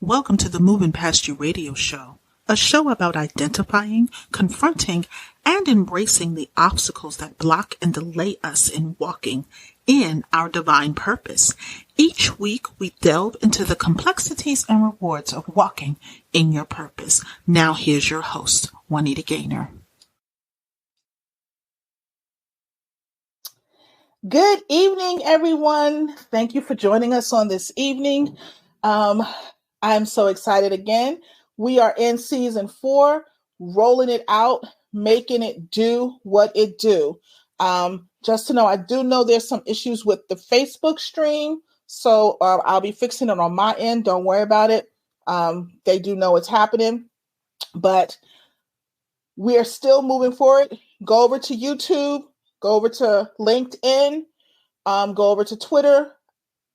Welcome to the Moving Past You radio show, a show about identifying, confronting, and embracing the obstacles that block and delay us in walking in our divine purpose. Each week, we delve into the complexities and rewards of walking in your purpose. Now, here's your host, Juanita Gaynor. Good evening, everyone. Thank you for joining us on this evening. I'm so excited again. We are in season 4, rolling it out, making it do what it do. Just to know, I do know there's some issues with the Facebook stream, so I'll be fixing it on my end. Don't worry about it. They do know it's happening, but we are still moving forward. Go over to YouTube, go over to LinkedIn, go over to Twitter.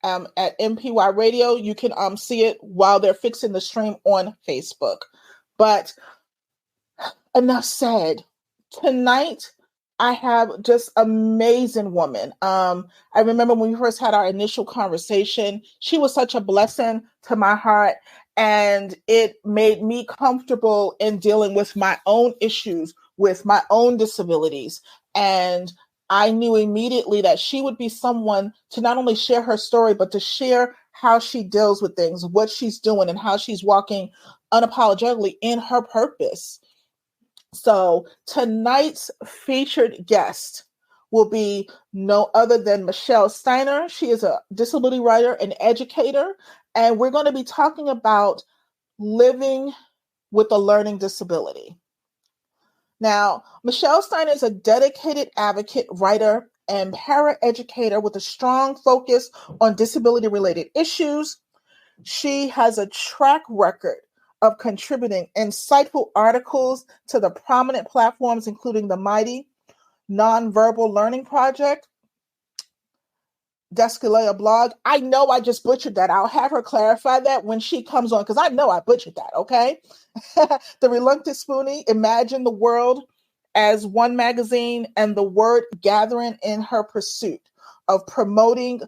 At MPY Radio, you can see it while they're fixing the stream on Facebook. But enough said. Tonight, I have just amazing woman. I remember when we first had our initial conversation, she was such a blessing to my heart, and it made me comfortable in dealing with my own issues, with my own disabilities. And I knew immediately that she would be someone to not only share her story, but to share how she deals with things, what she's doing, and how she's walking unapologetically in her purpose. So tonight's featured guest will be no other than Michelle Steiner. She is a disability writer and educator, and we're going to be talking about living with a learning disability. Now, Michelle Steiner is a dedicated advocate, writer, and paraeducator with a strong focus on disability-related issues. She has a track record of contributing insightful articles to the prominent platforms, including the Mighty Nonverbal Learning Project, Descalea blog. I know I just butchered that. I'll have her clarify that when she comes on, because I know I butchered that, okay? The Reluctant Spoonie, Imagine the World as One magazine, and the Word Gathering in her pursuit of promoting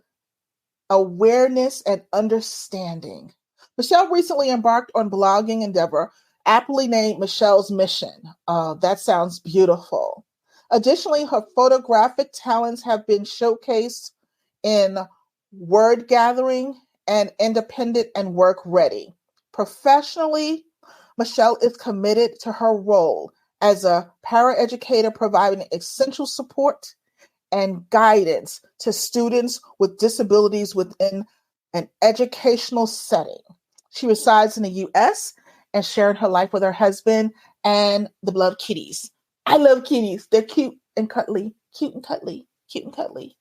awareness and understanding. Michelle recently embarked on blogging endeavor, aptly named Michelle's Mission. That sounds beautiful. Additionally, her photographic talents have been showcased in Word Gathering and Independent and Work Ready. Professionally, Michelle is committed to her role as a paraeducator, providing essential support and guidance to students with disabilities within an educational setting. She resides in the U.S. and sharing her life with her husband and the beloved kitties. I love kitties. They're cute and cuddly, cute and cuddly, cute and cuddly.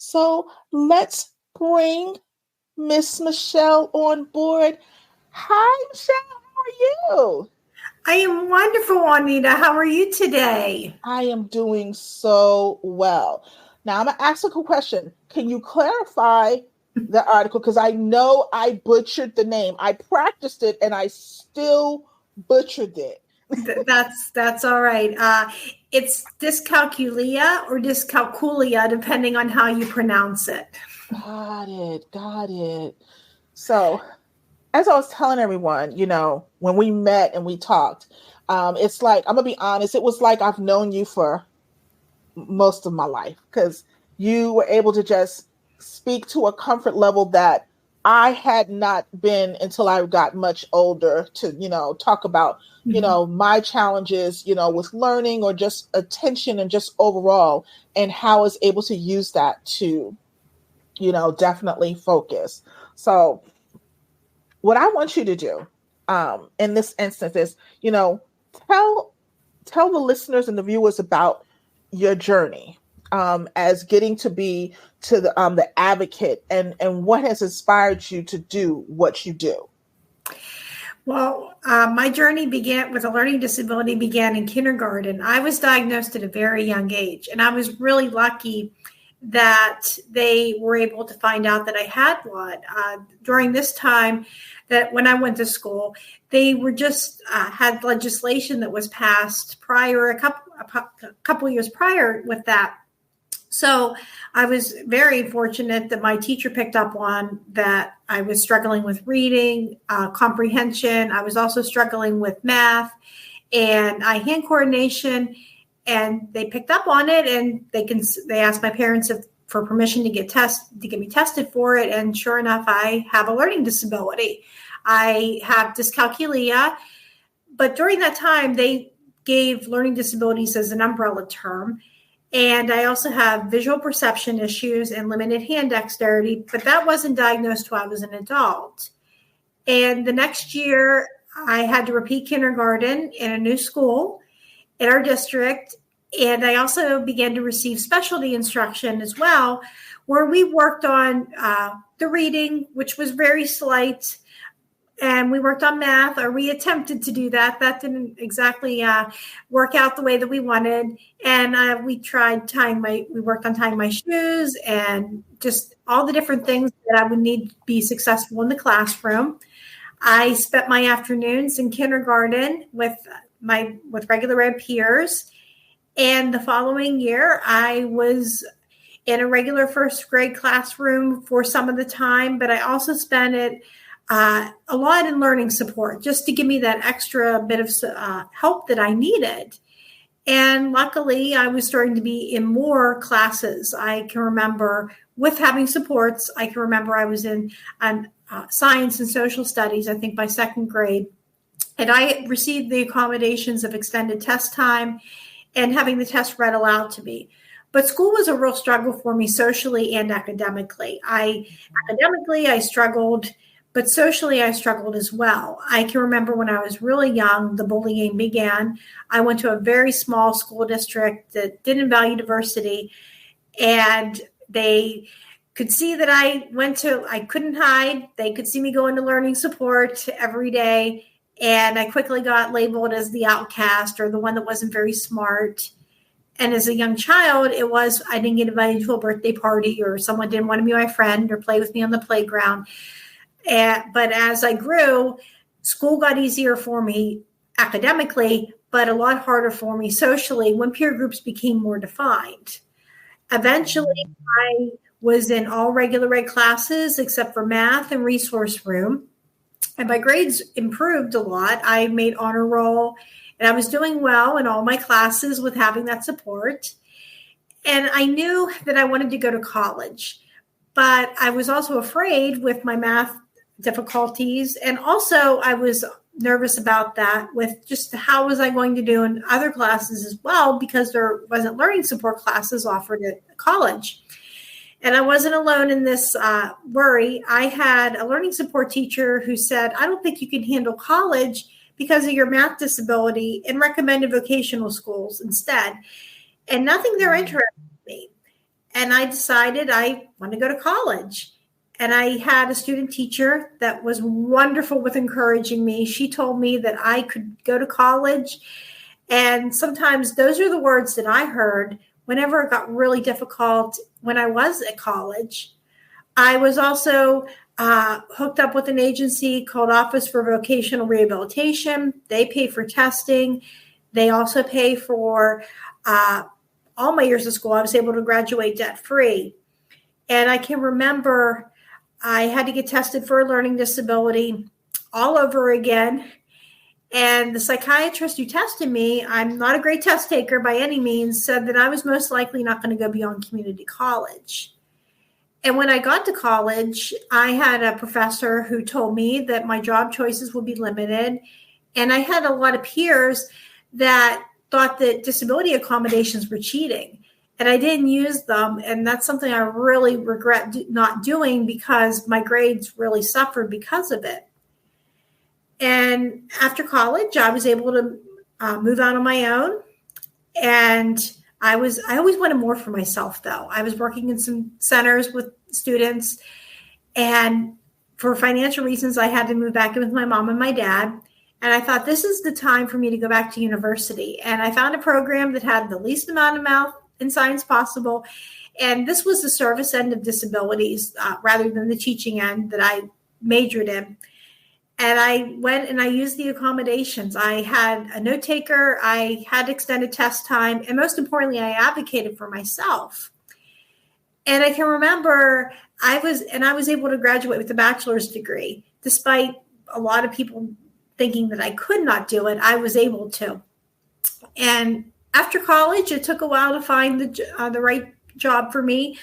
So let's bring Miss Michelle on board. Hi, Michelle. How are you? I am wonderful, Juanita. How are you today? I am doing so well. Now, I'm going to ask a question. Can you clarify the article? Because I know I butchered the name. I practiced it, and I still butchered it. That's all right. It's dyscalculia or dyscalculia, depending on how you pronounce it. Got it. So, as I was telling everyone, when we met and we talked, it's like, I'm going to be honest, it was like I've known you for most of my life, because you were able to just speak to a comfort level that I had not been until I got much older to, talk about, my challenges, with learning or just attention and just overall, and how I was able to use that to, definitely focus. So what I want you to do in this instance is, tell the listeners and the viewers about your journey as getting to be to the advocate, and what has inspired you to do what you do. Well, my journey began with a learning disability began in kindergarten. I was diagnosed at a very young age, and I was really lucky that they were able to find out that I had one. During this time, that when I went to school, they were just had legislation that was passed prior, a couple years prior with that, So I was very fortunate that my teacher picked up on that I was struggling with reading, comprehension. I was also struggling with math and hand coordination, and they picked up on it, and they asked my parents for permission to get me tested for it. And sure enough, I have a learning disability. I have dyscalculia, but during that time, they gave learning disabilities as an umbrella term. And I also have visual perception issues and limited hand dexterity, but that wasn't diagnosed till I was an adult. And the next year, I had to repeat kindergarten in a new school in our district. And I also began to receive specialty instruction as well, where we worked on the reading, which was very slight. And we worked on math, or we attempted to do that. That didn't exactly work out the way that we wanted. And we worked on tying my shoes and just all the different things that I would need to be successful in the classroom. I spent my afternoons in kindergarten with regular ed peers. And the following year, I was in a regular first grade classroom for some of the time, but I also spent it a lot in learning support, just to give me that extra bit of help that I needed. And luckily, I was starting to be in more classes. I can remember with having supports, I can remember I was in science and social studies, I think by second grade. And I received the accommodations of extended test time and having the test read aloud to me. But school was a real struggle for me socially and academically. Academically, I struggled, but socially, I struggled as well. I can remember when I was really young, the bullying began. I went to a very small school district that didn't value diversity, and they could see that I couldn't hide. They could see me go into learning support every day, and I quickly got labeled as the outcast or the one that wasn't very smart. And as a young child, I didn't get invited to a birthday party, or someone didn't want to be my friend or play with me on the playground. But as I grew, school got easier for me academically, but a lot harder for me socially when peer groups became more defined. Eventually, I was in all regular ed classes except for math and resource room. And my grades improved a lot. I made honor roll, and I was doing well in all my classes with having that support. And I knew that I wanted to go to college, but I was also afraid with my math difficulties. And also I was nervous about that with just how was I going to do in other classes as well, because there wasn't learning support classes offered at college. And I wasn't alone in this worry. I had a learning support teacher who said, I don't think you can handle college because of your math disability, and recommended vocational schools instead. And nothing there interested me. And I decided I want to go to college. And I had a student teacher that was wonderful with encouraging me. She told me that I could go to college. And sometimes those are the words that I heard whenever it got really difficult when I was at college. I was also hooked up with an agency called Office for Vocational Rehabilitation. They pay for testing. They also pay for all my years of school. I was able to graduate debt-free. And I can remember I had to get tested for a learning disability all over again. And the psychiatrist who tested me, I'm not a great test taker by any means, said that I was most likely not going to go beyond community college. And when I got to college, I had a professor who told me that my job choices would be limited. And I had a lot of peers that thought that disability accommodations were cheating. And I didn't use them. And that's something I really regret not doing, because my grades really suffered because of it. And after college, I was able to move out on my own. And I always wanted more for myself, though. I was working in some centers with students. And for financial reasons, I had to move back in with my mom and my dad. And I thought, this is the time for me to go back to university. And I found a program that had the least amount of math and science possible. And this was the service end of disabilities rather than the teaching end that I majored in. And I went and I used the accommodations. I had a note taker. I had extended test time. And most importantly, I advocated for myself. And I can remember I was able to graduate with a bachelor's degree, despite a lot of people thinking that I could not do it. I was able to. And after college, it took a while to find the right job for me.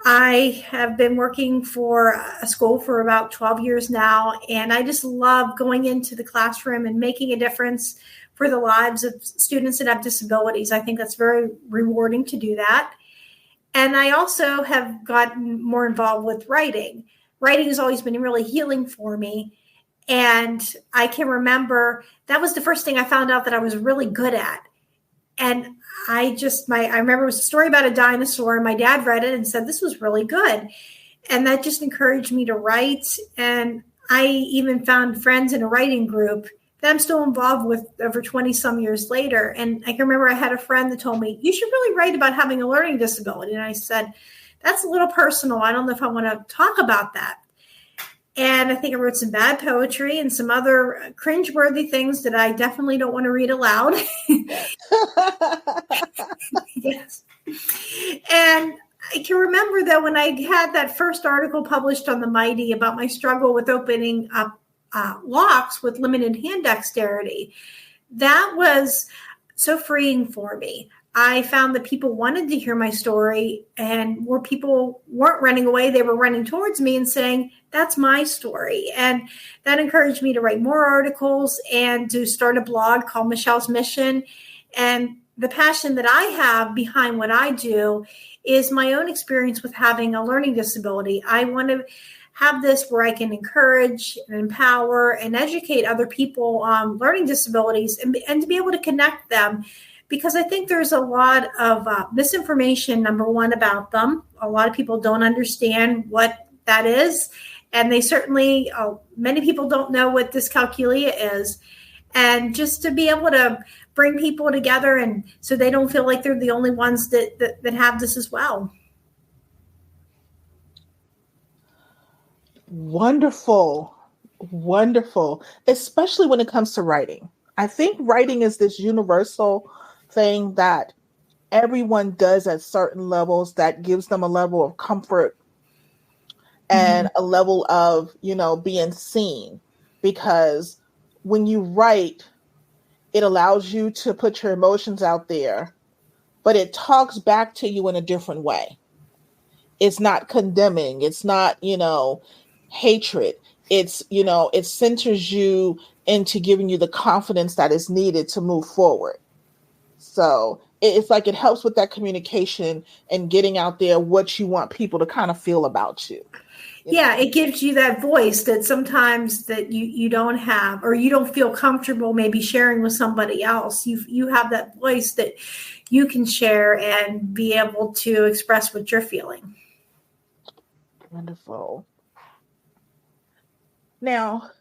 I have been working for a school for about 12 years now, and I just love going into the classroom and making a difference for the lives of students that have disabilities. I think that's very rewarding to do that. And I also have gotten more involved with writing. Writing has always been really healing for me. And I can remember that was the first thing I found out that I was really good at. And I remember it was a story about a dinosaur, and my dad read it and said, this was really good. And that just encouraged me to write. And I even found friends in a writing group that I'm still involved with over 20 some years later. And I can remember I had a friend that told me, you should really write about having a learning disability. And I said, that's a little personal. I don't know if I want to talk about that. And I think I wrote some bad poetry and some other cringeworthy things that I definitely don't want to read aloud. Yes. And I can remember that when I had that first article published on the Mighty about my struggle with opening up locks with limited hand dexterity, that was so freeing for me. I found that people wanted to hear my story, and where people weren't running away, they were running towards me and saying, that's my story. And that encouraged me to write more articles and to start a blog called Michelle's Mission. And the passion that I have behind what I do is my own experience with having a learning disability. I want to have this where I can encourage and empower and educate other people on learning disabilities and to be able to connect them. Because I think there's a lot of misinformation, number one, about them. A lot of people don't understand what that is. And they certainly, many people don't know what dyscalculia is. And just to be able to bring people together and so they don't feel like they're the only ones that have this as well. Wonderful. Wonderful. Especially when it comes to writing. I think writing is this universal thing that everyone does at certain levels that gives them a level of comfort and a level of, being seen. Because when you write, it allows you to put your emotions out there, but it talks back to you in a different way. It's not condemning. It's not, hatred. It's, it centers you into giving you the confidence that is needed to move forward. So it's like it helps with that communication and getting out there what you want people to kind of feel about you. Yeah, it gives you that voice that sometimes that you don't have, or you don't feel comfortable maybe sharing with somebody else. You have that voice that you can share and be able to express what you're feeling. Wonderful. Now,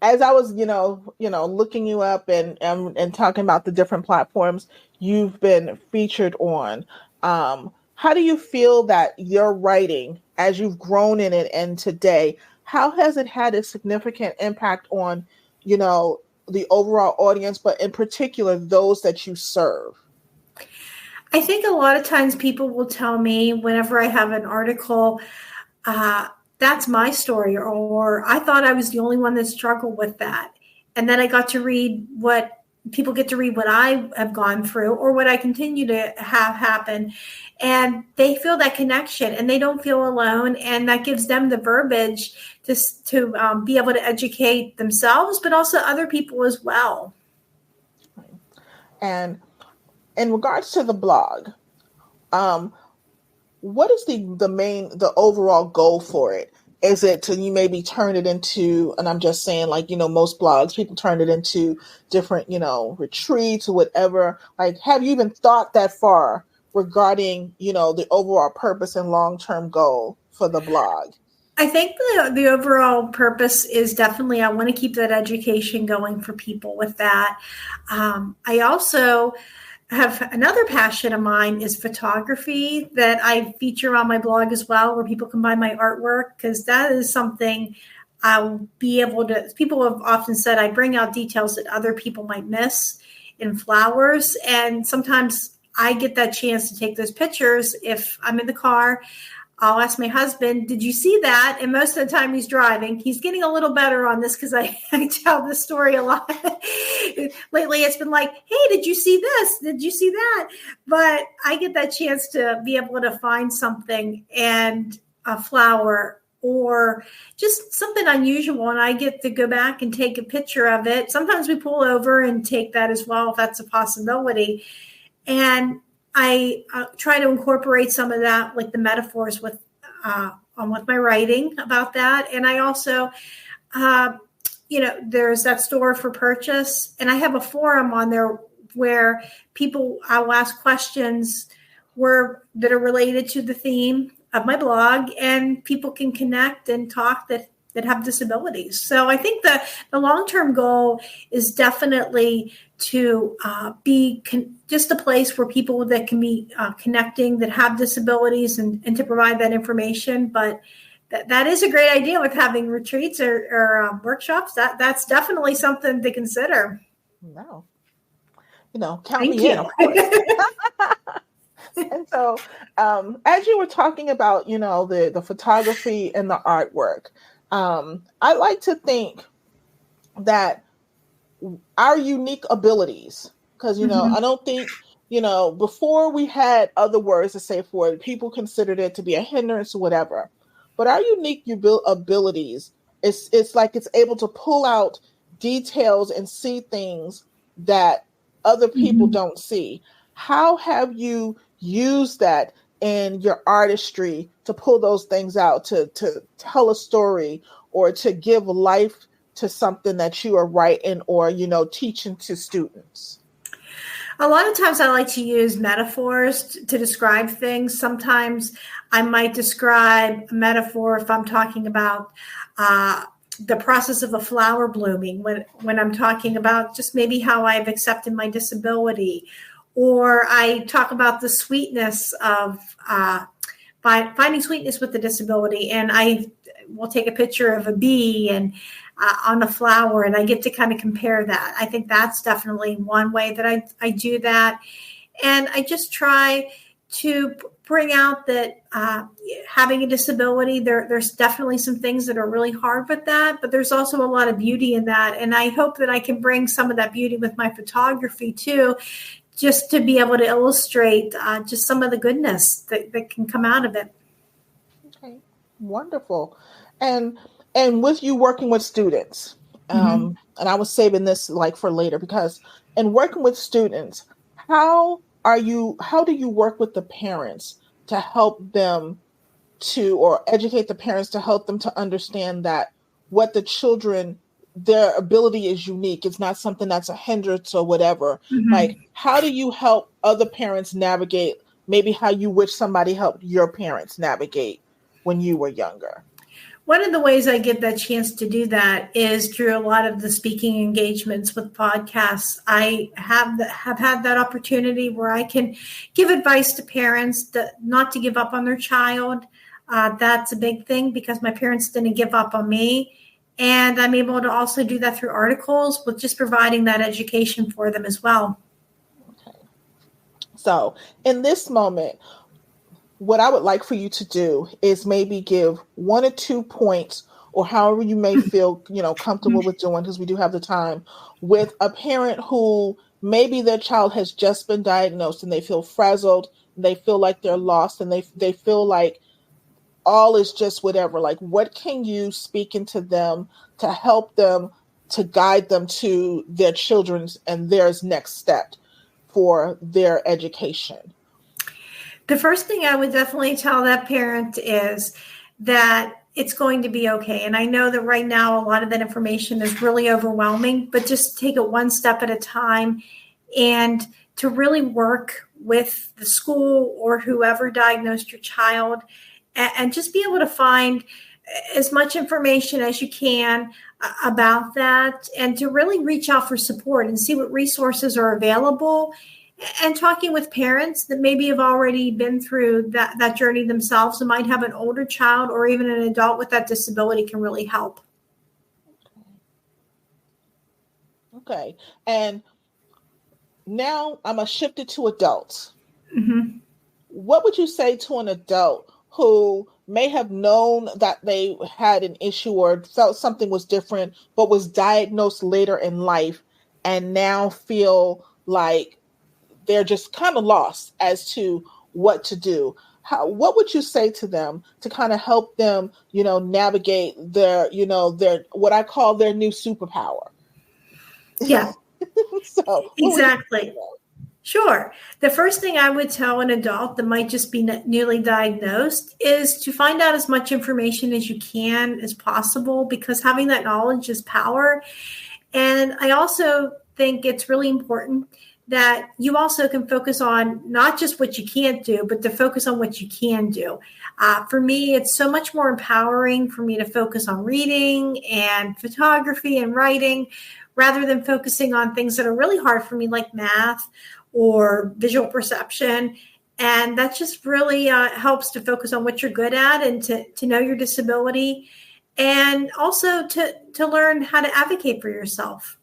as I was, looking you up and talking about the different platforms you've been featured on, how do you feel that your writing, as you've grown in it and today, how has it had a significant impact on, the overall audience, but in particular, those that you serve? I think a lot of times people will tell me whenever I have an article, that's my story, or I thought I was the only one that struggled with that. And then I got to read what people get to read what I have gone through or what I continue to have happen. And they feel that connection and they don't feel alone. And that gives them the verbiage to be able to educate themselves, but also other people as well. And in regards to the blog, what is the overall goal for it? Is it to you maybe turn it into, and I'm just saying, like, most blogs, people turn it into different, retreats or whatever. Like, have you even thought that far regarding, the overall purpose and long-term goal for the blog? I think the overall purpose is definitely, I want to keep that education going for people with that. I also have another passion of mine is photography that I feature on my blog as well, where people can buy my artwork, because that is something I'll be able to, people have often said I bring out details that other people might miss in flowers. And sometimes I get that chance to take those pictures. If I'm in the car, I'll ask my husband, did you see that? And most of the time he's driving. He's getting a little better on this because I tell this story a lot. Lately, it's been like, hey, did you see this? Did you see that? But I get that chance to be able to find something, and a flower or just something unusual, and I get to go back and take a picture of it. Sometimes we pull over and take that as well, if that's a possibility. And I try to incorporate some of that, like the metaphors with my writing about that. And I also, there's that store for purchase, and I have a forum on there where I'll ask questions that are related to the theme of my blog, and people can connect and talk that have disabilities. So I think the long-term goal is definitely to be just a place where people that can be connecting that have disabilities and to provide that information. But that is a great idea with having retreats or workshops. That's definitely something to consider. No, count Thank me you. in, of course. And so, as you were talking about, the photography and the artwork, I like to think that our unique abilities, because, I don't think, before we had other words to say for it, people considered it to be a hindrance or whatever. But our unique abilities, it's like it's able to pull out details and see things that other people don't see. How have you used that in your artistry to pull those things out, to tell a story or to give life to something that you are writing or, teaching to students? A lot of times I like to use metaphors to describe things. Sometimes I might describe a metaphor if I'm talking about the process of a flower blooming, when I'm talking about just maybe how I've accepted my disability, or I talk about the sweetness of finding sweetness with the disability. And I will take a picture of a bee and on a flower, and I get to kind of compare that. I think that's definitely one way that I do that. And I just try to bring out that having a disability, there's definitely some things that are really hard with that, but there's also a lot of beauty in that. And I hope that I can bring some of that beauty with my photography too, just to be able to illustrate just some of the goodness that can come out of it. Okay, wonderful. And with you working with students, and I was saving this like for later, because in working with students, how do you work with the parents to help them or educate the parents to help them to understand that what the children, their ability is unique. It's not something that's a hindrance or whatever. Like, how do you help other parents navigate maybe how you wish somebody helped your parents navigate when you were younger? One of the ways I get that chance to do that is through a lot of the speaking engagements with podcasts. I have had that opportunity where I can give advice to parents not to give up on their child. That's a big thing because my parents didn't give up on me. And I'm able to also do that through articles with just providing that education for them as well. Okay. So in this moment, what I would like for you to do is maybe give 1 or 2 points, or however you may feel, comfortable with doing, because we do have the time, with a parent who maybe their child has just been diagnosed and they feel frazzled, they feel like they're lost, and they feel like all is just whatever. Like, what can you speak into them to help them, to guide them to their children's and theirs next step for their education? The first thing I would definitely tell that parent is that it's going to be okay. And I know that right now a lot of that information is really overwhelming, but just take it one step at a time, and to really work with the school or whoever diagnosed your child, and just be able to find as much information as you can about that, and to really reach out for support and see what resources are available. And talking with parents that maybe have already been through that journey themselves and might have an older child or even an adult with that disability can really help. Okay. And now I'm going to shift it to adults. Mm-hmm. What would you say to an adult who may have known that they had an issue or felt something was different, but was diagnosed later in life and now feel like they're just kind of lost as to what to do? What would you say to them to kind of help them, navigate their what I call their new superpower? Yeah, So, what would you say to exactly. Sure. The first thing I would tell an adult that might just be newly diagnosed is to find out as much information as you can as possible, because having that knowledge is power. And I also think it's really important that you also can focus on not just what you can't do, but to focus on what you can do. For me, it's so much more empowering for me to focus on reading and photography and writing rather than focusing on things that are really hard for me, like math or visual perception. And that just really helps to focus on what you're good at and to know your disability, and also to learn how to advocate for yourself.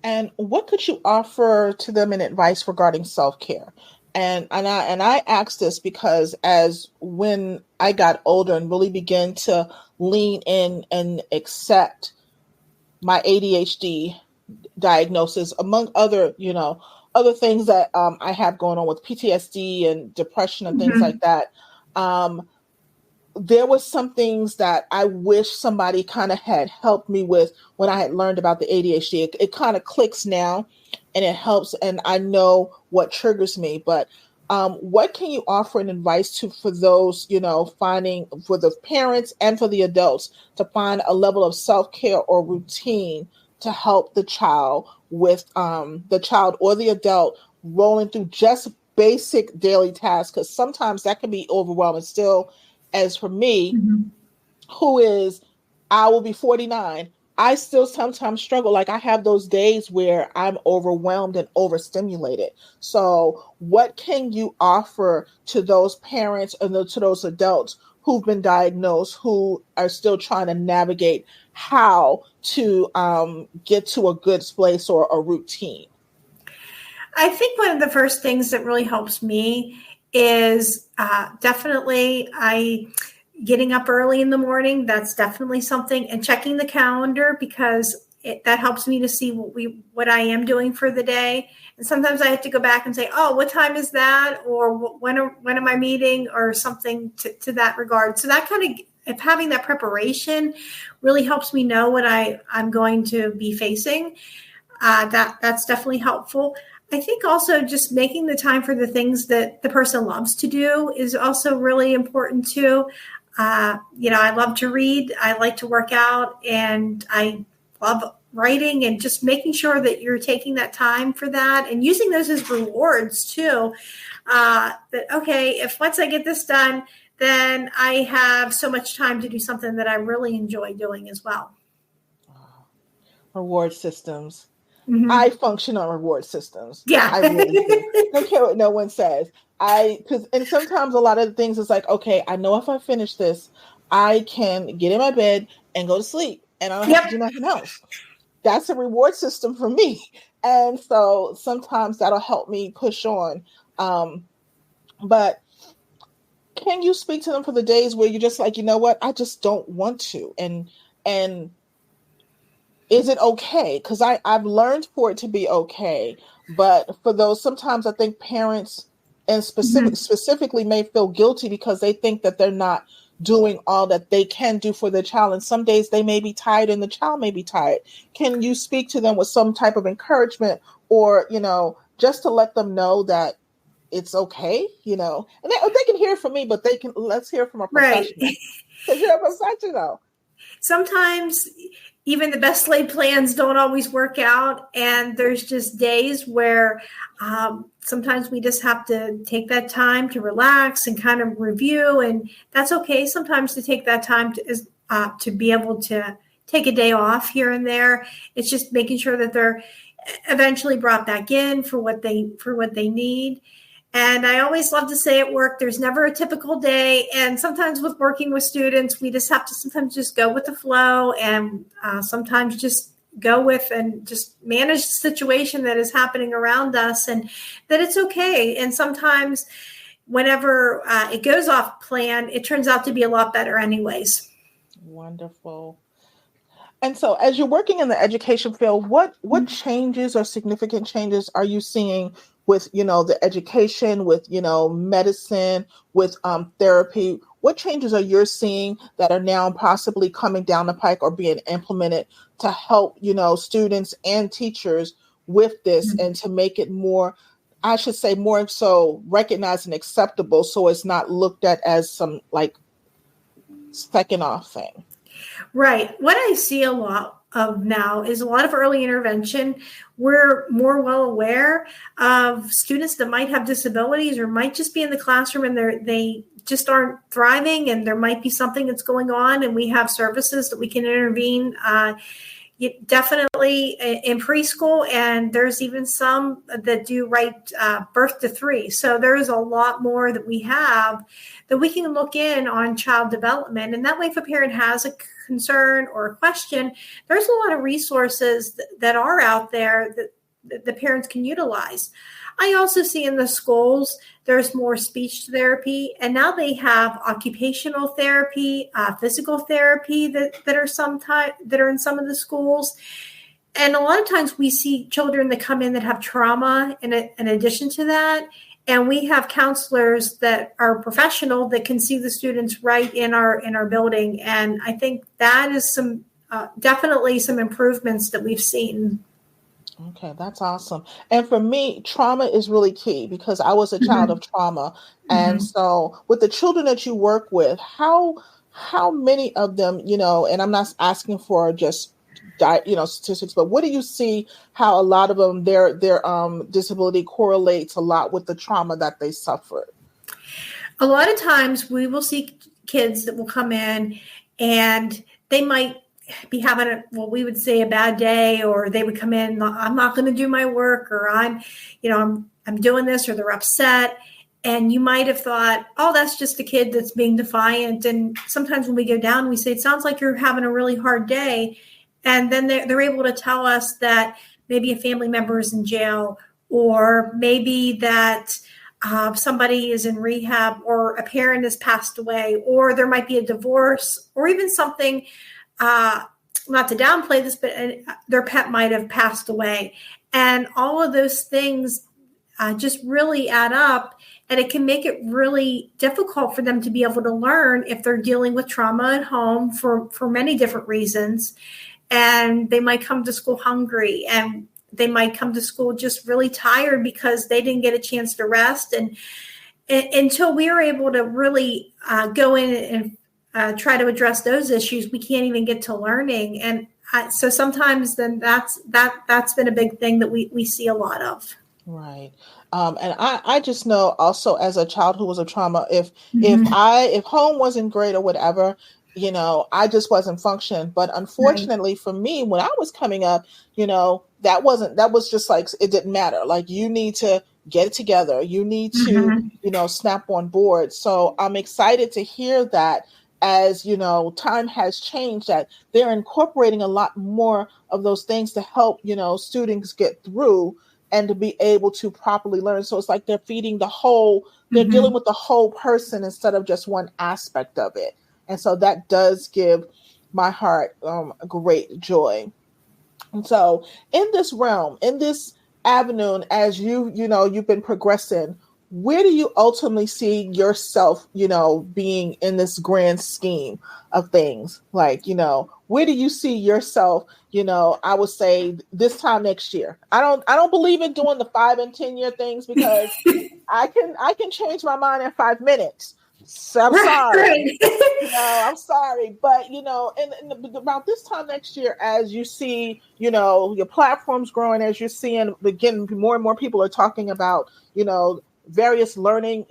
And what could you offer to them in advice regarding self-care? And I asked this because as when I got older and really began to lean in and accept my ADHD diagnosis, among other, other things that I have going on with PTSD and depression and things like Mm-hmm. that. There was some things that I wish somebody kind of had helped me with when I had learned about the ADHD. It kind of clicks now and it helps, and I know what triggers me. But what can you offer an advice to for those, finding for the parents and for the adults to find a level of self-care or routine to help the child with the child or the adult rolling through just basic daily tasks? Because sometimes that can be overwhelming still. As for me, Mm-hmm. who is, I will be 49, I still sometimes struggle. Like I have those days where I'm overwhelmed and overstimulated. So, what can you offer to those parents and to those adults who've been diagnosed, who are still trying to navigate how to get to a good place or a routine? I think one of the first things that really helps me is definitely I getting up early in the morning. That's definitely something, and checking the calendar, because that helps me to see what I am doing for the day. And sometimes I have to go back and say, oh, what time is that, or when am I meeting, or something to that regard. So that kind of, if having that preparation really helps me know what I'm going to be facing. That's definitely helpful. I think also just making the time for the things that the person loves to do is also really important too. I love to read, I like to work out, and I love writing, and just making sure that you're taking that time for that and using those as rewards too. That, okay, if once I get this done, then I have so much time to do something that I really enjoy doing as well. Reward systems. I Mm-hmm. function on reward systems. Yeah. I really do. I don't care what no one says. And sometimes a lot of the things is like, okay, I know if I finish this, I can get in my bed and go to sleep and I don't have to Yep. do nothing else. That's a reward system for me. And so sometimes that'll help me push on. But can you speak to them for the days where you're just like, you know what, I just don't want to? And is it okay? Because I've learned for it to be okay, but for those, sometimes I think parents and Mm-hmm. specifically may feel guilty because they think that they're not doing all that they can do for their child, and some days they may be tired and the child may be tired. Can you speak to them with some type of encouragement, or just to let them know that it's okay, and they can hear from me, but let's hear from a Right. professional, because you're a professional. Sometimes even the best laid plans don't always work out. And there's just days where sometimes we just have to take that time to relax and kind of review. And that's okay sometimes to take that time to be able to take a day off here and there. It's just making sure that they're eventually brought back in for what they need. And I always love to say at work, there's never a typical day. And sometimes with working with students, we just have to sometimes just go with the flow, and sometimes just go with and just manage the situation that is happening around us, and that it's okay. And sometimes whenever it goes off plan, it turns out to be a lot better anyways. Wonderful. And so as you're working in the education field, what changes or significant changes are you seeing with, the education, with, medicine, with therapy? What changes are you seeing that are now possibly coming down the pike or being implemented to help, students and teachers with this and to make it more, I should say, more so recognized and acceptable, so it's not looked at as some like second off thing? Right. What I see a lot of now is a lot of early intervention. We're more well aware of students that might have disabilities or might just be in the classroom and they just aren't thriving, and there might be something that's going on, and we have services that we can intervene. Definitely in preschool, and there's even some that do right birth to 3. So there's a lot more that we have that we can look in on child development. And that way, if a parent has a concern or a question, there's a lot of resources that are out there that the parents can utilize. I also see in the schools, there's more speech therapy, and now they have occupational therapy, physical therapy that are in some of the schools. And a lot of times we see children that come in that have trauma in addition to that. And we have counselors that are professional that can see the students right in our building. And I think that is definitely some improvements that we've seen. Okay, that's awesome. And for me, trauma is really key because I was a child of trauma. And so with the children that you work with, how many of them, and I'm not asking for just statistics, but what do you see how a lot of them, their disability correlates a lot with the trauma that they suffered? A lot of times we will see kids that will come in and they might be having what we would say a bad day, or they would come in, I'm not going to do my work, or I'm doing this, or they're upset. And you might have thought, oh, that's just a kid that's being defiant. And sometimes when we go down, we say, it sounds like you're having a really hard day. And then they're able to tell us that maybe a family member is in jail, or maybe that somebody is in rehab, or a parent has passed away, or there might be a divorce, or even something, not to downplay this, but their pet might have passed away. And all of those things just really add up, and it can make it really difficult for them to be able to learn if they're dealing with trauma at home for many different reasons. And they might come to school hungry, and they might come to school just really tired because they didn't get a chance to rest. And until we are able to really go in and try to address those issues, we can't even get to learning. And so sometimes then that's been a big thing that we see a lot of. Right. And I just know also as a child who was a trauma, if home wasn't great or whatever, I just wasn't functioning. But unfortunately for me, when I was coming up, that was just like, it didn't matter. Like, you need to get it together. You need to, snap on board. So I'm excited to hear that as, time has changed, that they're incorporating a lot more of those things to help, students get through and to be able to properly learn. So it's like they're feeding they're dealing with the whole person instead of just one aspect of it. And so that does give my heart great joy. And so in this realm, in this avenue, as you've been progressing, where do you ultimately see yourself, being in this grand scheme of things? Like, where do you see yourself, I would say this time next year? I don't believe in doing the 5 and 10 year things because I can change my mind in 5 minutes. So I'm sorry. I'm sorry. But, and about this time next year, as you see, your platforms growing, as you're seeing, again, more and more people are talking about, various learning,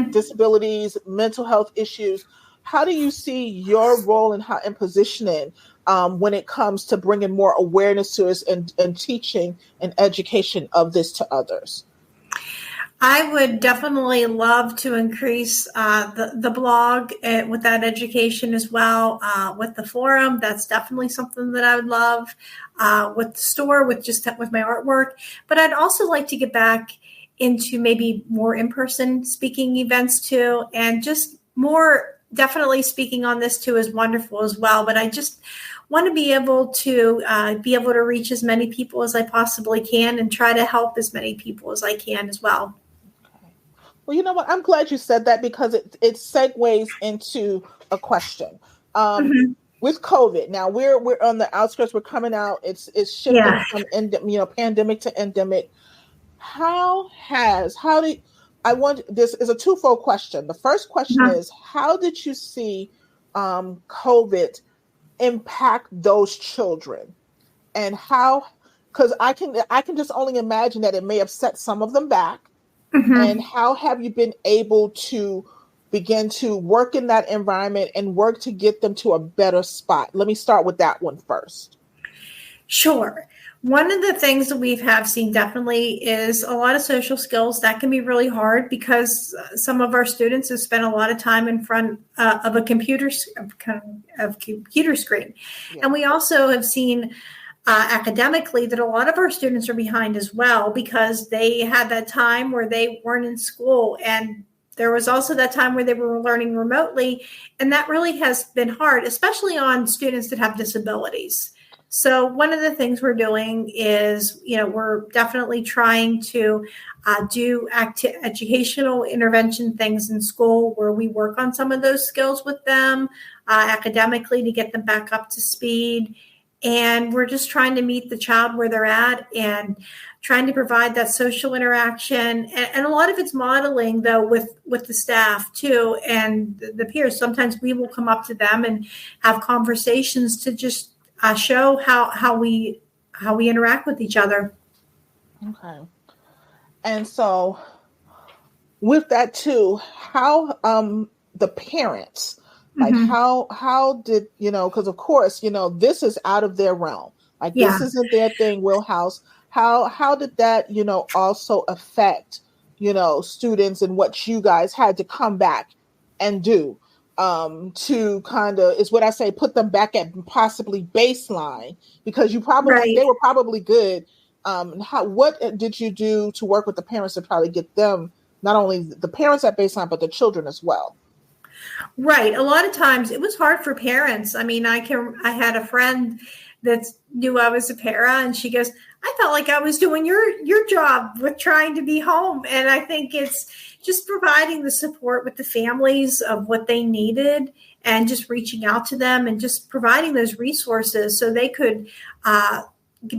disabilities, mental health issues. How do you see your role and positioning when it comes to bringing more awareness to us and teaching and education of this to others? I would definitely love to increase the blog with that education as well. With the forum, that's definitely something that I would love. With the store, with my artwork, but I'd also like to get back into maybe more in-person speaking events too, and just more. Definitely speaking on this too is wonderful as well. But I just want to be able to reach as many people as I possibly can and try to help as many people as I can as well. Well, you know what? I'm glad you said that because it segues into a question. Mm-hmm. With COVID, now we're on the outskirts. We're coming out. It's shifting Yeah. from pandemic to endemic. I want this is a twofold question. The first question Uh-huh. is how did you see COVID impact those children, and how? Because I can just only imagine that it may have set some of them back. Mm-hmm. And how have you been able to begin to work in that environment and work to get them to a better spot? Let me start with that one first. Sure. One of the things that we have seen definitely is a lot of social skills that can be really hard because some of our students have spent a lot of time in front of a computer screen, Yeah. and we also have seen academically that a lot of our students are behind as well because they had that time where they weren't in school, and there was also that time where they were learning remotely, and that really has been hard, especially on students that have disabilities. So one of the things we're doing is, we're definitely trying to do educational intervention things in school where we work on some of those skills with them academically to get them back up to speed. And we're just trying to meet the child where they're at and trying to provide that social interaction. And a lot of it's modeling, though, with the staff, too, and the peers. Sometimes we will come up to them and have conversations to just show how we interact with each other. Okay. And so with that too, how the parents, like Mm-hmm. how did, because of course, this is out of their realm. Like Yeah. this isn't their thing, wheelhouse. How did that, also affect, students and what you guys had to come back and do to kind of, is what I say, put them back at possibly baseline, because Right. they were probably good. What did you do to work with the parents to try to get them, not only the parents at baseline, but the children as well? Right. A lot of times it was hard for parents. I mean, I had a friend that knew I was a para, and she goes, I felt like I was doing your job with trying to be home. And I think it's just providing the support with the families of what they needed and just reaching out to them and just providing those resources so they could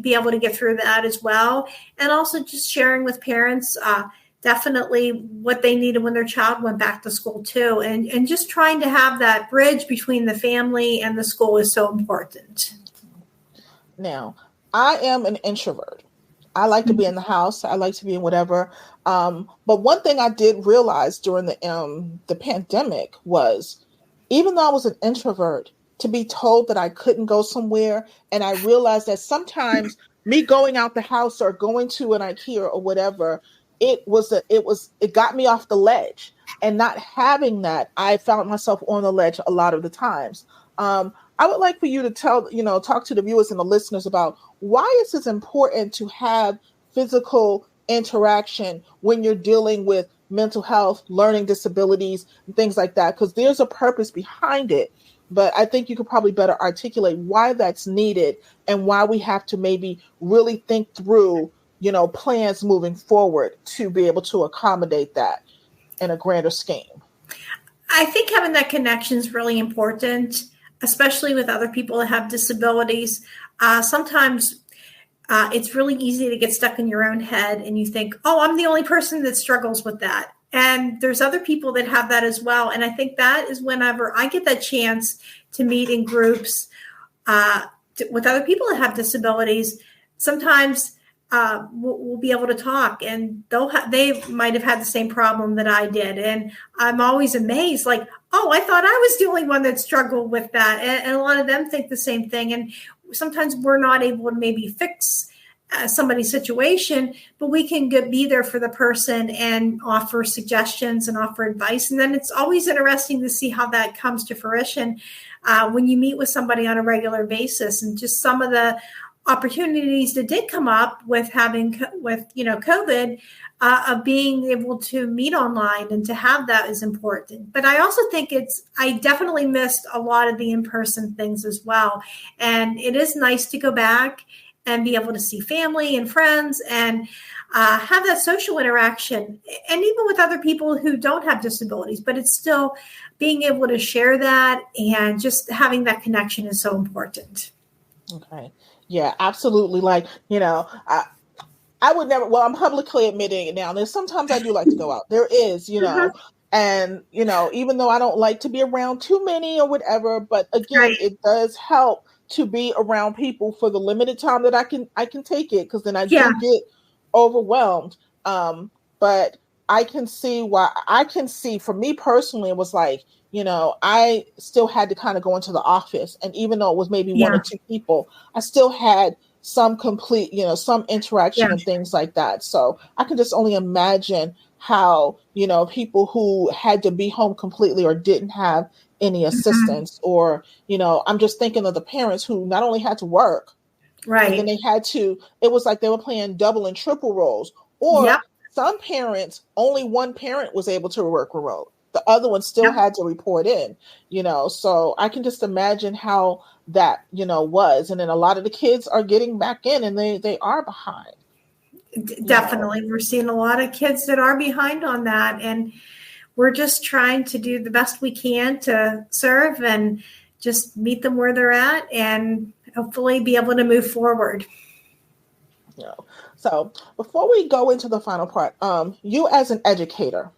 be able to get through that as well. And also just sharing with parents definitely what they needed when their child went back to school too. And just trying to have that bridge between the family and the school is so important. Now, I am an introvert. I like to be in the house. I like to be in whatever. But one thing I did realize during the pandemic was, even though I was an introvert, to be told that I couldn't go somewhere, and I realized that sometimes me going out the house or going to an IKEA or whatever, it got me off the ledge. And not having that, I found myself on the ledge a lot of the times. I would like for you to talk to the viewers and the listeners about why is it important to have physical interaction when you're dealing with mental health, learning disabilities, and things like that, because there's a purpose behind it. But I think you could probably better articulate why that's needed and why we have to maybe really think through, plans moving forward to be able to accommodate that in a grander scheme. I think having that connection is really important, especially with other people that have disabilities. Sometimes it's really easy to get stuck in your own head and you think, oh, I'm the only person that struggles with that. And there's other people that have that as well. And I think that is whenever I get that chance to meet in groups with other people that have disabilities, sometimes we'll be able to talk, and they might have had the same problem that I did. And I'm always amazed, like, oh, I thought I was the only one that struggled with that. And a lot of them think the same thing. And sometimes we're not able to maybe fix somebody's situation, but we can be there for the person and offer suggestions and offer advice. And then it's always interesting to see how that comes to fruition when you meet with somebody on a regular basis, and just some of the opportunities that did come up with COVID, of being able to meet online and to have that is important. But I also think I definitely missed a lot of the in-person things as well. And it is nice to go back and be able to see family and friends and have that social interaction, and even with other people who don't have disabilities, but it's still being able to share that, and just having that connection is so important. Okay. Yeah, absolutely. Like, I would never, well, I'm publicly admitting it now. There's sometimes I do like to go out. There is, and, even though I don't like to be around too many or whatever, but again, Right. it does help to be around people for the limited time that I can take it, because then I Yeah. do get overwhelmed. But I can see for me personally, it was like, I still had to kind of go into the office, and even though it was maybe one or two people, I still had some complete, some interaction and things like that. So I can just only imagine how, people who had to be home completely or didn't have any assistance, or, I'm just thinking of the parents who not only had to work, and then Right. it was like they were playing double and triple roles, or some parents, only one parent was able to work remote. The other one still had to report in, so I can just imagine how that, was. And then a lot of the kids are getting back in, and they are behind. Definitely. We're seeing a lot of kids that are behind on that. And we're just trying to do the best we can to serve and just meet them where they're at, and hopefully be able to move forward. So before we go into the final part, you as an educator,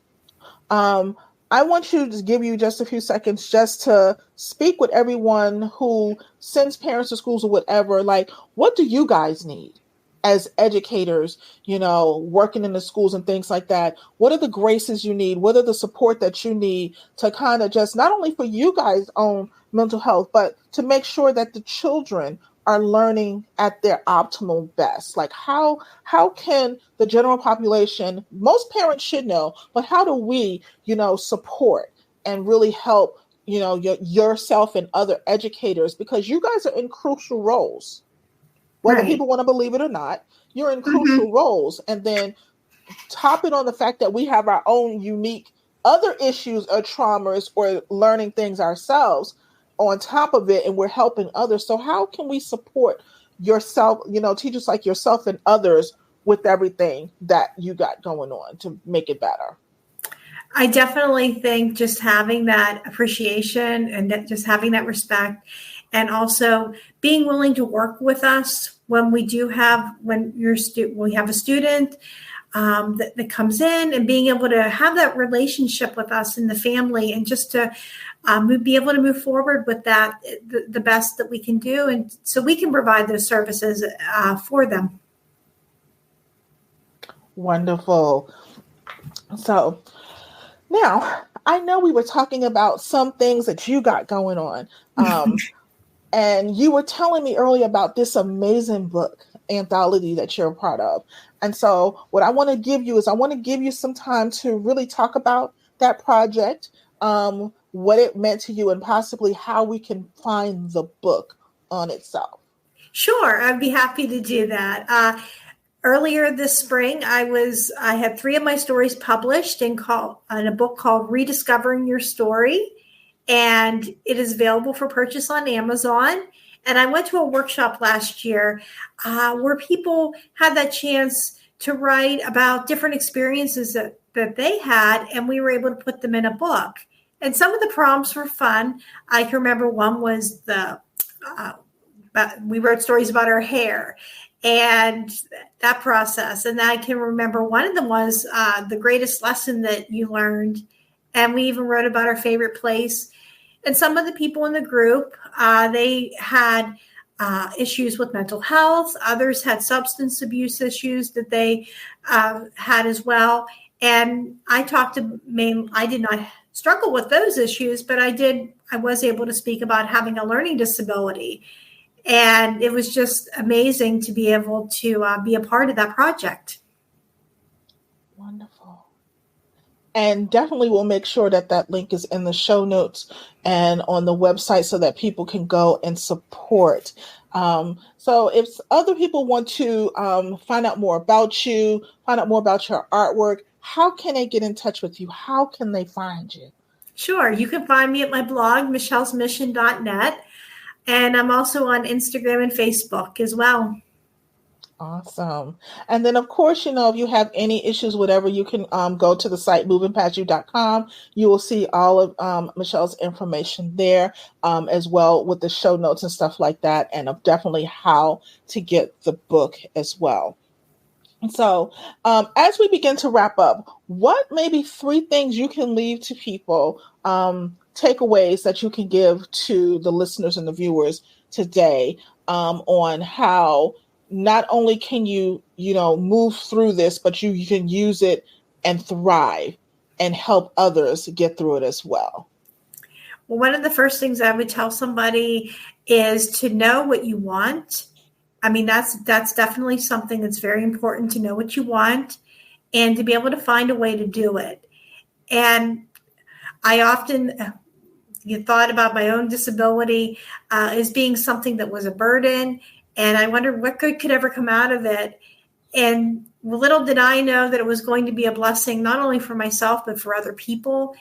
I want you to give you just a few seconds just to speak with everyone who sends parents to schools or whatever. Like, what do you guys need as educators, working in the schools and things like that? What are the graces you need? What are the support that you need to kind of just, not only for you guys' own mental health, but to make sure that the children are learning at their optimal best? Like, how can the general population, most parents should know, but how do we, support and really help, yourself and other educators, because you guys are in crucial roles, whether people want to believe it or not. You're in crucial roles. And then top it on the fact that we have our own unique other issues or traumas or learning things ourselves on top of it, and we're helping others. So how can we support yourself, teachers like yourself and others with everything that you got going on to make it better? I definitely think just having that appreciation and just having that respect, and also being willing to work with us when we have a student that comes in, and being able to have that relationship with us and the family, and just to be able to move forward with that the best that we can do, and so we can provide those services for them. Wonderful. So now, I know we were talking about some things that you got going on. And you were telling me earlier about this amazing book anthology that you're a part of. And so what I want to give you some time to really talk about that project, what it meant to you, and possibly how we can find the book on itself. Sure, I'd be happy to do that. Earlier this spring, I had 3 of my stories published in a book called Rediscovering Your Story, and it is available for purchase on Amazon. And I went to a workshop last year where people had that chance to write about different experiences that they had, and we were able to put them in a book. And some of the prompts were fun. I can remember one was we wrote stories about our hair and that process. And I can remember one of them was the greatest lesson that you learned. And we even wrote about our favorite place. And some of the people in the group, they had issues with mental health. Others had substance abuse issues that they had as well. And I did not struggle with those issues, but I was able to speak about having a learning disability. And it was just amazing to be able to be a part of that project. Wonderful. And definitely we'll make sure that that link is in the show notes and on the website so that people can go and support. So if other people want to find out more about you, find out more about your artwork, how can they get in touch with you? How can they find you? Sure. You can find me at my blog, michellesmission.net. And I'm also on Instagram and Facebook as well. Awesome. And then, of course, if you have any issues, whatever, you can go to the site movingpastyou.com. You will see all of Michelle's information there as well with the show notes and stuff like that, and definitely how to get the book as well. So, as we begin to wrap up, what maybe 3 things you can leave to people, takeaways that you can give to the listeners and the viewers today on how not only can you move through this, but you can use it and thrive and help others get through it as well? Well, one of the first things I would tell somebody is to know what you want. I mean, that's definitely something that's very important, to know what you want and to be able to find a way to do it. And I often thought about my own disability as being something that was a burden, and I wondered what good could ever come out of it. And little did I know that it was going to be a blessing, not only for myself, but for other people.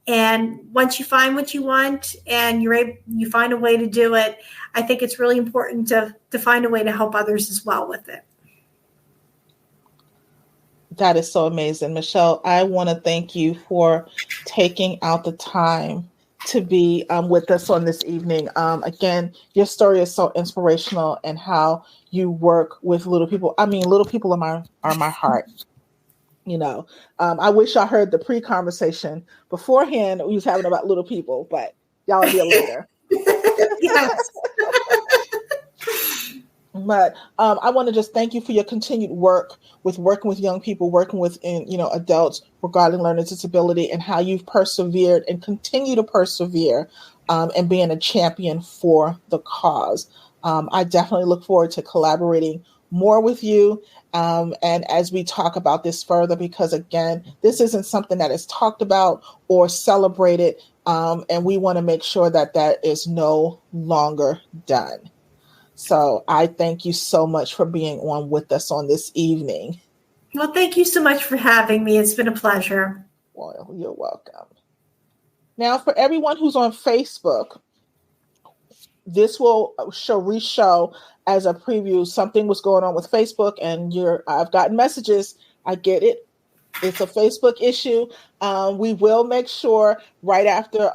And once you find what you want and you find a way to do it, I think it's really important to find a way to help others as well with it. That is so amazing. Michelle, I want to thank you for taking out the time to be with us on this evening. Again, your story is so inspirational, and how you work with little people. I mean, little people are my heart. I wish I heard the pre-conversation beforehand we was having about little people, but y'all will hear later. Yes. But I want to just thank you for your continued work with working with young people, working with adults regarding learning disability, and how you've persevered and continue to persevere and being a champion for the cause. I definitely look forward to collaborating more with you and as we talk about this further, because again, this isn't something that is talked about or celebrated, and we want to make sure that that is no longer done. So I thank you so much for being on with us on this evening. Well, thank you so much for having me. It's been a pleasure. Well, you're welcome. Now, for everyone who's on Facebook, this will re-show as a preview. Something was going on with Facebook, and I've gotten messages. I get it. It's a Facebook issue. We will make sure right after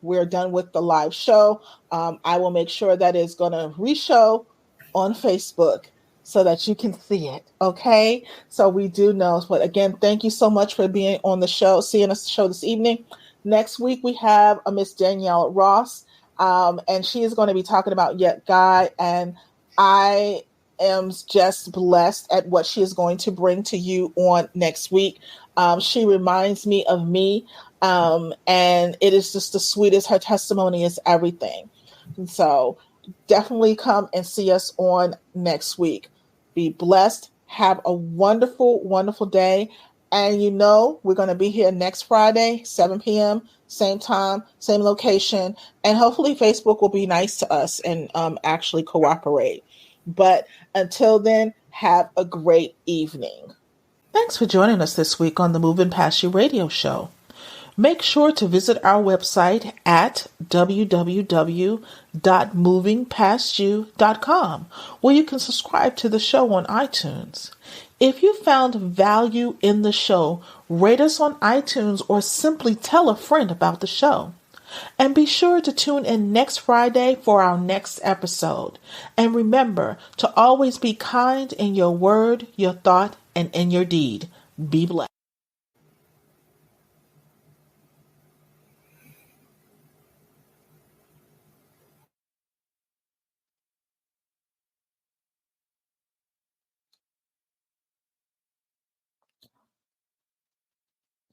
we're done with the live show, I will make sure that it's going to re-show on Facebook so that you can see it. Okay. So we do know. But again, thank you so much for being on the show, seeing us show this evening. Next week, we have a Miss Danielle Ross, and she is going to be talking about Yet Guy. And I am just blessed at what she is going to bring to you on next week. She reminds me of me, and it is just the sweetest. Her testimony is everything. And so definitely come and see us on next week. Be blessed. Have a wonderful, wonderful day. And we're going to be here next Friday, 7 p.m., same time, same location. And hopefully Facebook will be nice to us and actually cooperate. But until then, have a great evening. Thanks for joining us this week on the Moving Past You radio show. Make sure to visit our website at www.movingpastyou.com, where you can subscribe to the show on iTunes. If you found value in the show, rate us on iTunes or simply tell a friend about the show. And be sure to tune in next Friday for our next episode. And remember to always be kind in your word, your thought, and in your deed. Be blessed.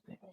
There we go.